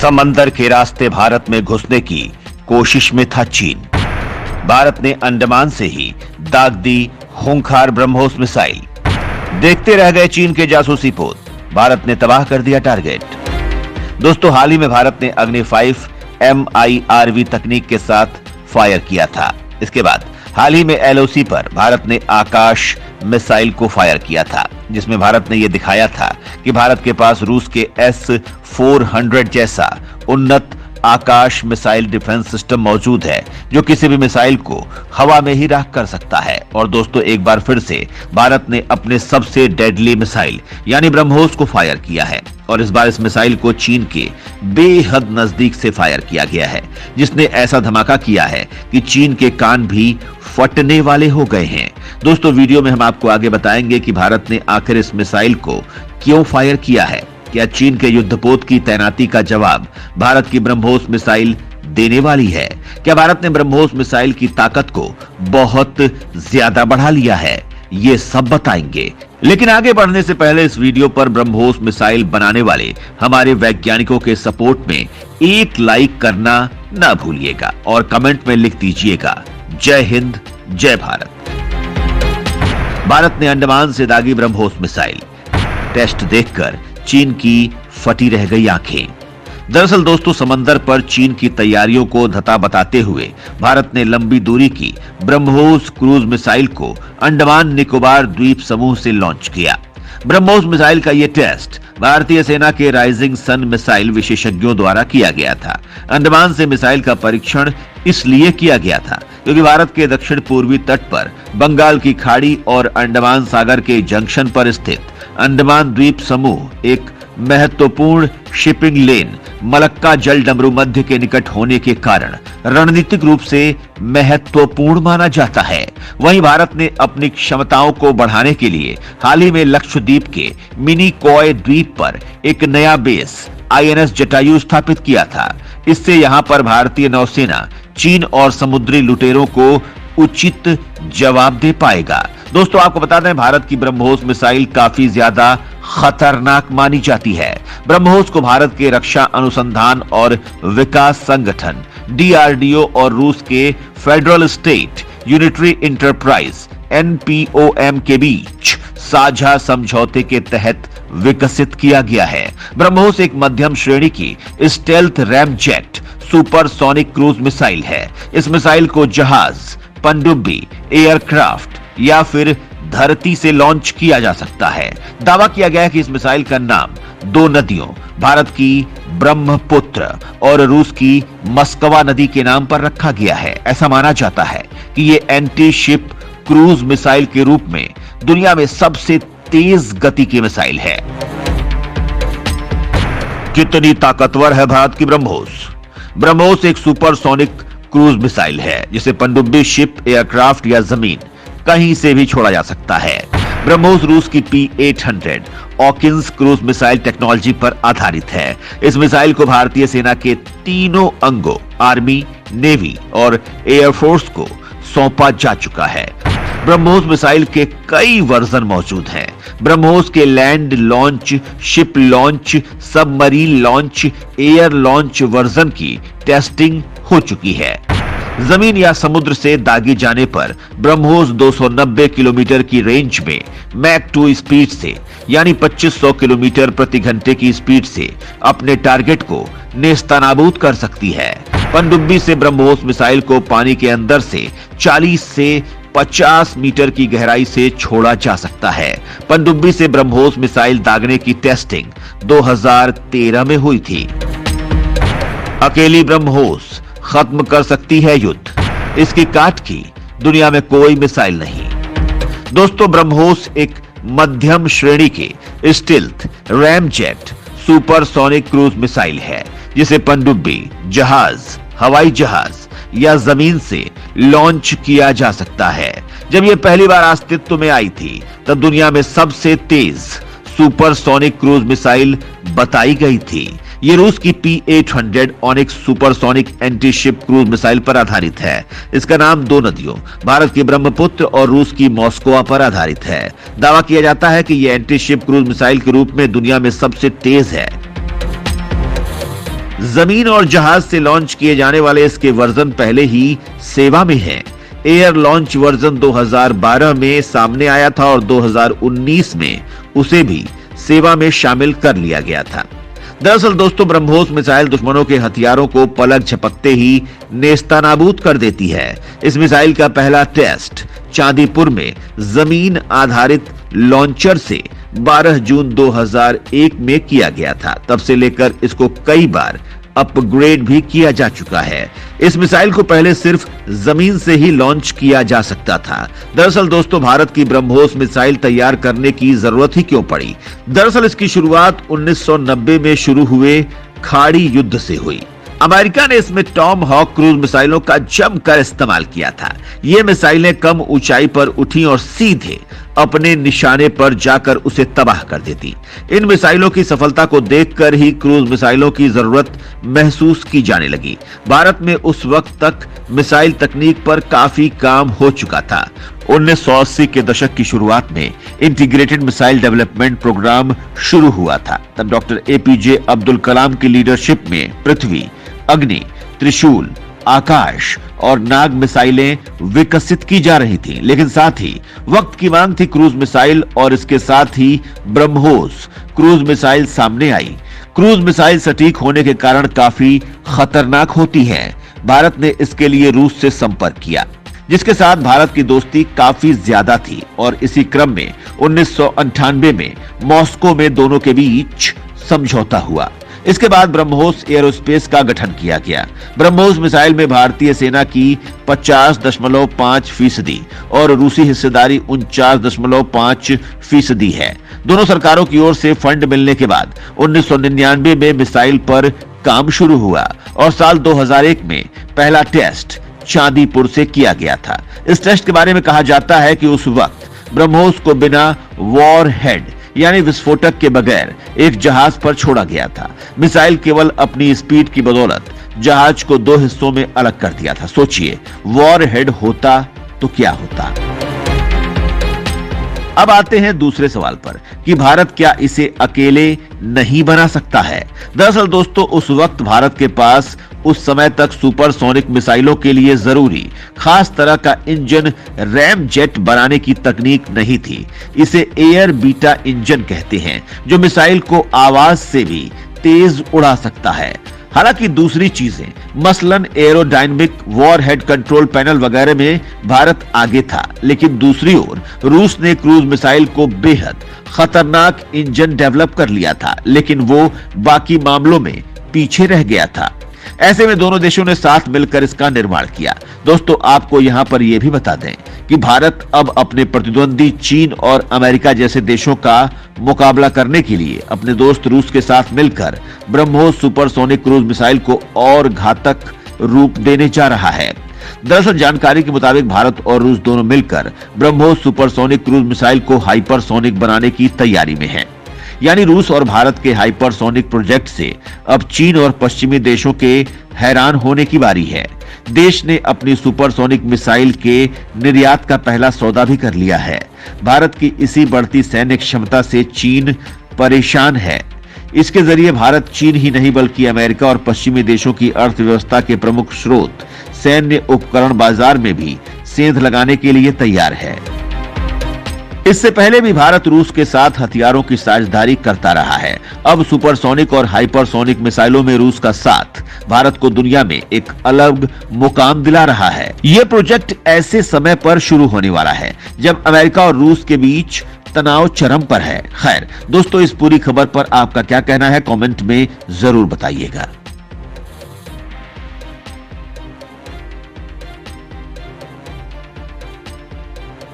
समंदर के रास्ते भारत में घुसने की कोशिश में था चीन। भारत ने अंडमान से ही दाग दी खूंखार ब्रह्मोस मिसाइल। देखते रह गए चीन के जासूसी पोत, भारत ने तबाह कर दिया टारगेट। दोस्तों, हाल ही में भारत ने अग्नि 5 MIRV तकनीक के साथ फायर किया था। इसके बाद हाल ही में LOC पर भारत ने आकाश मिसाइल को फायर किया था, जिसमें भारत ने यह दिखाया था कि भारत के पास रूस के S-400 जैसा उन्नत आकाश मिसाइल डिफेंस सिस्टम मौजूद है, जो किसी भी मिसाइल को हवा में ही राख कर सकता है। और दोस्तों, एक बार फिर से भारत ने अपने सबसे डेडली मिसाइल यानी ब्रह्मोस को फायर किया है, और इस बार इस मिसाइल को चीन के बेहद नजदीक से फायर किया गया है, जिसने ऐसा धमाका किया है कि चीन के कान भी फटने वाले हो गए हैं। दोस्तों, वीडियो में हम आपको आगे बताएंगे कि भारत ने आखिर इस मिसाइल को क्यों फायर किया है। क्या चीन के युद्धपोत की तैनाती का जवाब भारत की ब्रह्मोस मिसाइल देने वाली है? क्या भारत ने ब्रह्मोस मिसाइल की ताकत को बहुत ज्यादा बढ़ा लिया है? ये सब बताएंगे। लेकिन आगे बढ़ने से पहले इस वीडियो पर ब्रह्मोस मिसाइल बनाने वाले हमारे वैज्ञानिकों के सपोर्ट में एक लाइक करना ना भूलिएगा और कमेंट में लिख दीजिएगा जय हिंद, जय भारत। भारत ने अंडमान से दागी ब्रह्मोस मिसाइल। टेस्ट देखकर चीन की फटी रह गई आंखें। दरअसल दोस्तों, समंदर पर चीन की तैयारियों को धता बताते हुए भारत ने लंबी दूरी की ब्रह्मोस क्रूज मिसाइल को अंडमान निकोबार द्वीप समूह से लॉन्च किया। ब्रह्मोस मिसाइल का यह टेस्ट भारतीय सेना के राइजिंग सन मिसाइल विशेषज्ञों द्वारा किया गया था। अंडमान से मिसाइल का परीक्षण इसलिए किया गया था क्योंकि भारत के दक्षिण पूर्वी तट पर बंगाल की खाड़ी और अंडमान सागर के जंक्शन पर स्थित अंडमान द्वीप समूह एक महत्वपूर्ण शिपिंग लेन मलक्का जल डमरू मध्य के निकट होने के कारण रणनीतिक रूप से महत्वपूर्ण माना जाता है। वहीं भारत ने अपनी क्षमताओं को बढ़ाने के लिए हाल ही में लक्षद्वीप के मिनी कॉय द्वीप पर एक नया बेस INS जटायु स्थापित किया था। इससे यहां पर भारतीय नौसेना चीन और समुद्री लुटेरों को उचित जवाब दे पाएगा। दोस्तों, आपको बता दें, भारत की ब्रह्मोस मिसाइल काफी ज्यादा खतरनाक मानी जाती है। ब्रह्मोस को भारत के रक्षा अनुसंधान और विकास संगठन DRDO और रूस के federal state unitary enterprise NPOM के बीच साझा समझौते के तहत विकसित किया गया है। ब्रह्मोस एक मध्यम श्रेणी की stealth ramjet supersonic cruise missile है। इस मिसाइल को जहाज, पनडुब्बी, एयरक्राफ्ट या फिर धरती से लॉन्च किया जा सकता है। दावा किया गया है कि इस मिसाइल का नाम दो नदियों, भारत की ब्रह्मपुत्र और रूस की मस्कवा नदी के नाम पर रखा गया है। ऐसा माना जाता है कि ये एंटी शिप क्रूज मिसाइल के रूप में दुनिया में सबसे तेज गति की मिसाइल है। कितनी ताकतवर है भारत की ब्रह्मोस? ब्रह्मोस एक सुपरसोनिक क्रूज मिसाइल है, जिसे पनडुब्बी, शिप, एयरक्राफ्ट या जमीन कहीं से भी छोड़ा जा सकता है। ब्रह्मोस रूस की P-800 ऑकिंस क्रूज मिसाइल टेक्नोलॉजी पर आधारित है। इस मिसाइल को भारतीय सेना के तीनों अंगों आर्मी, नेवी और एयरफोर्स को सौंपा जा चुका है। ब्रह्मोस मिसाइल के कई वर्जन मौजूद हैं। ब्रह्मोस के land launch, ship launch, submarine launch, air launch version की टेस्टिंग हो चुकी है। जमीन या समुद्र से दागी जाने पर ब्रह्मोस 290 किलोमीटर की रेंज में मैक 2 स्पीड से यानी 2500 किलोमीटर प्रति घंटे की स्पीड से अपने टारगेट को नेस्तनाबूद कर सकती है। पनडुब्बी से ब्रह्मोस मिसाइल को पानी के अंदर से 40 से 50 मीटर की गहराई से छोड़ा जा सकता है। पनडुब्बी से ब्रह्मोस मिसाइल दागने की टेस्टिंग 2013 में हुई थी। अकेली ब्रह्मोस खत्म कर सकती है युद्ध, इसकी काट की दुनिया में कोई मिसाइल नहीं। दोस्तों, ब्रह्मोस एक मध्यम श्रेणी के stealth ramjet supersonic cruise missile है, जिसे पनडुब्बी, जहाज, हवाई जहाज या जमीन से लॉन्च किया जा सकता है। जब यह पहली बार अस्तित्व में आई थी, तब दुनिया में सबसे तेज सुपरसोनिक क्रूज मिसाइल बताई गई थी। ये रूस की P-800 onyx supersonic anti ship cruise missile पर आधारित है। इसका नाम दो नदियों, भारत की ब्रह्मपुत्र और रूस की मॉस्कोवा पर आधारित है। दावा किया जाता है कि यह एंटी शिप क्रूज मिसाइल के रूप में दुनिया में सबसे तेज है। जमीन और जहाज से लॉन्च किए जाने वाले इसके वर्जन पहले ही सेवा में हैं। एयर लॉन्च वर्जन 2012 में सामने आया था और 2019 में उसे भी सेवा में शामिल कर लिया गया था। दरअसल दोस्तों, ब्रह्मोस मिसाइल दुश्मनों के हथियारों को पलक झपकते ही नेस्तनाबूद कर देती है। इस मिसाइल का पहला टेस्ट चांदीपुर में जमीन आधारित लॉन्चर से 12 जून 2001 में किया गया था। तब से लेकर इसको कई बार अपग्रेड भी किया जा चुका है। इस मिसाइल को पहले सिर्फ जमीन से ही लॉन्च किया जा सकता था। दरअसल दोस्तों, भारत की ब्रह्मोस मिसाइल तैयार करने की जरूरत ही क्यों पड़ी? दरअसल इसकी शुरुआत 1990 में शुरू हुए खाड़ी युद्ध से हुई। अमेरिका ने इसमें टॉम हॉक क्रूज मिसाइलों का जमकर इस्तेमाल किया था। ये मिसाइलें कम ऊंचाई पर उठी और सीधे अपने निशाने पर जाकर उसे तबाह कर देती। इन मिसाइलों की सफलता को देखकर ही क्रूज मिसाइलों की जरूरत महसूस की जाने लगी। भारत में उस वक्त तक मिसाइल तकनीक पर काफी काम हो चुका था। 1980 के दशक की शुरुआत में इंटीग्रेटेड मिसाइल डेवलपमेंट प्रोग्राम शुरू हुआ था। तब डॉक्टर एपीजे अब्दुल कलाम की लीडरशिप में पृथ्वी, अग्नि, त्रिशूल, आकाश और नाग मिसाइलें विकसित की जा रही थी। लेकिन साथ ही वक्त की मांग थी क्रूज मिसाइल और इसके साथ ही ब्रह्मोस क्रूज मिसाइल सामने आई। क्रूज मिसाइल सटीक होने के कारण काफी खतरनाक होती है। भारत ने इसके लिए रूस से संपर्क किया, जिसके साथ भारत की दोस्ती काफी ज्यादा थी और इसी क्रम में 1998 में मॉस्को में दोनों के बीच समझौता हुआ। इसके बाद ब्रह्मोस एयरोस्पेस का गठन किया गया। ब्रह्मोस मिसाइल में भारतीय सेना की 50.5% और रूसी हिस्सेदारी 49.5% है। दोनों सरकारों की ओर से फंड मिलने के बाद 1999 में मिसाइल पर काम शुरू हुआ और साल 2001 में पहला टेस्ट चांदीपुर से किया गया था। इस टेस्ट के बारे में कहा जाता है कि उस वक्त ब्रह्मोस को बिना वॉर हेड यानी विस्फोटक के बगैर एक जहाज पर छोड़ा गया था। मिसाइल केवल अपनी स्पीड की बदौलत जहाज को 2 हिस्सों में अलग कर दिया था। सोचिए, वॉर हेड होता तो क्या होता। अब आते हैं दूसरे सवाल पर कि भारत क्या इसे अकेले नहीं बना सकता है। दरअसल दोस्तों, उस वक्त भारत के पास उस समय तक सुपरसोनिक मिसाइलों के लिए जरूरी खास तरह का इंजन रैम जेट बनाने की तकनीक नहीं थी। इसे एयर बीटा इंजन कहते हैं, जो मिसाइल को आवाज से भी तेज उड़ा सकता है। हालांकि दूसरी चीजें मसलन एरोडायनेमिक, वॉरहेड कंट्रोल पैनल वगैरह में भारत आगे था, लेकिन दूसरी ओर रूस ने क्रूज मिसाइल को बेहद खतरनाक इंजन डेवलप कर लिया था, लेकिन वो बाकी मामलों में पीछे रह गया था। ऐसे में दोनों देशों ने साथ मिलकर इसका निर्माण किया। दोस्तों, आपको यहां पर यह भी बता दें कि भारत अब अपने प्रतिद्वंदी चीन और अमेरिका जैसे देशों का मुकाबला करने के लिए अपने दोस्त रूस के साथ मिलकर ब्रह्मोस सुपरसोनिक क्रूज मिसाइल को और घातक रूप देने जा रहा है। दरअसल जानकारी के मुताबिक भारत और रूस दोनों मिलकर ब्रह्मोस सुपरसोनिक क्रूज मिसाइल को हाइपरसोनिक बनाने की तैयारी में हैं। यानी रूस और भारत के हाइपरसोनिक प्रोजेक्ट से अब चीन और पश्चिमी देशों के हैरान होने की बारी है। देश ने अपनी सुपरसोनिक मिसाइल के निर्यात का पहला सौदा भी कर लिया है। भारत की इसी बढ़ती सैन्य क्षमता से चीन परेशान है। इसके जरिए भारत चीन ही नहीं बल्कि अमेरिका और पश्चिमी देशों की अर्थव्यवस्था के प्रमुख स्रोत सैन्य उपकरण बाजार में भी सेंध लगाने के लिए तैयार है। इससे पहले भी भारत रूस के साथ हथियारों की साझेदारी करता रहा है। अब सुपरसोनिक और हाइपरसोनिक मिसाइलों में रूस का साथ भारत को दुनिया में एक अलग मुकाम दिला रहा है। यह प्रोजेक्ट ऐसे समय पर शुरू होने वाला है जब अमेरिका और रूस के बीच तनाव चरम पर है। खैर दोस्तों, इस पूरी खबर पर आपका क्या कहना है, कमेंट में जरूर बताइएगा।